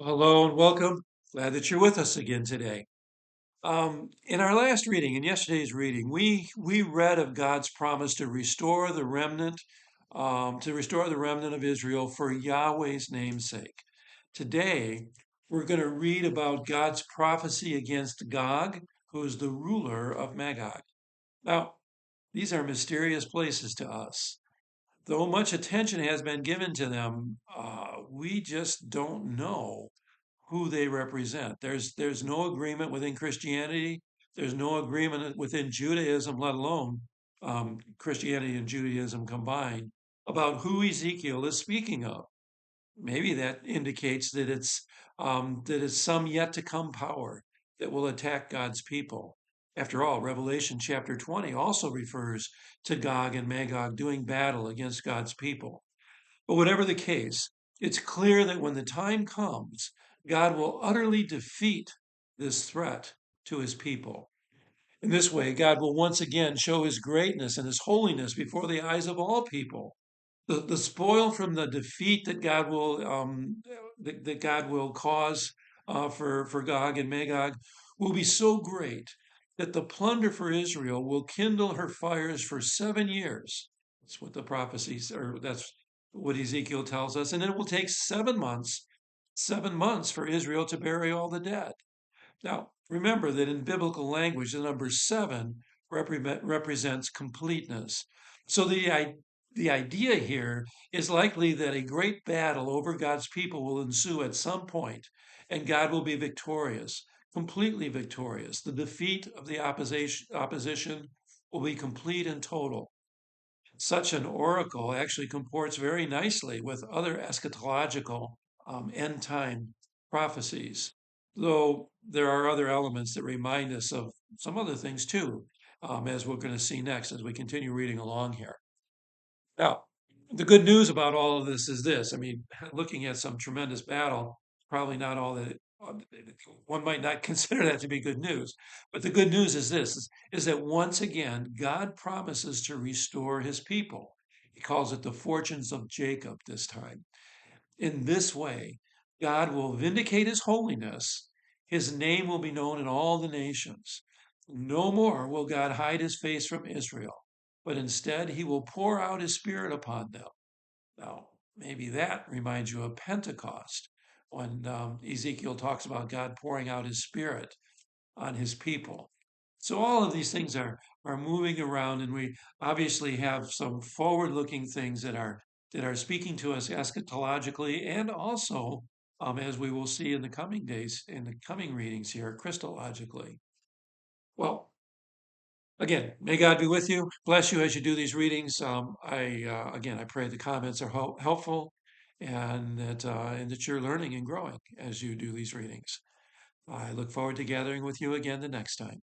Hello and welcome. Glad that you're with us again today. In our last reading, in yesterday's reading, we read of God's promise to restore the remnant of Israel for Yahweh's name's sake. Today, we're going to read about God's prophecy against Gog, who is the ruler of Magog. Now, these are mysterious places to us. Though much attention has been given to them, we just don't know who they represent. There's no agreement within Christianity. There's no agreement within Judaism, let alone Christianity and Judaism combined, about who Ezekiel is speaking of. Maybe that indicates that it's some yet to come power that will attack God's people. After all, Revelation chapter 20 also refers to Gog and Magog doing battle against God's people. But whatever the case, it's clear that when the time comes, God will utterly defeat this threat to his people. In this way, God will once again show his greatness and his holiness before the eyes of all people. The spoil from the defeat that God will cause for Gog and Magog will be so great that the plunder for Israel will kindle her fires for 7 years. That's what the prophecies, or that's what Ezekiel tells us. And it will take 7 months, 7 months for Israel to bury all the dead. Now, remember that in biblical language, the number seven represents completeness. So the idea here is likely that a great battle over God's people will ensue at some point, and God will be victorious, completely victorious. The defeat of the opposition will be complete and total. Such an oracle actually comports very nicely with other eschatological end time prophecies, though there are other elements that remind us of some other things too, as we're going to see next as we continue reading along here. Now, the good news about all of this is this. I mean, looking at some tremendous battle, probably not all that one might not consider that to be good news. But the good news is this is that once again, God promises to restore his people. He calls it the fortunes of Jacob this time. In this way, God will vindicate his holiness. His name will be known in all the nations. No more will God hide his face from Israel, but instead he will pour out his spirit upon them. Now, maybe that reminds you of Pentecost when Ezekiel talks about God pouring out his spirit on his people. So all of these things are moving around, and we obviously have some forward-looking things that are speaking to us eschatologically, and also, as we will see in the coming days, in the coming readings here, Christologically. Well, again, may God be with you, bless you as you do these readings. I pray the comments are helpful, and that you're learning and growing as you do these readings. I look forward to gathering with you again the next time.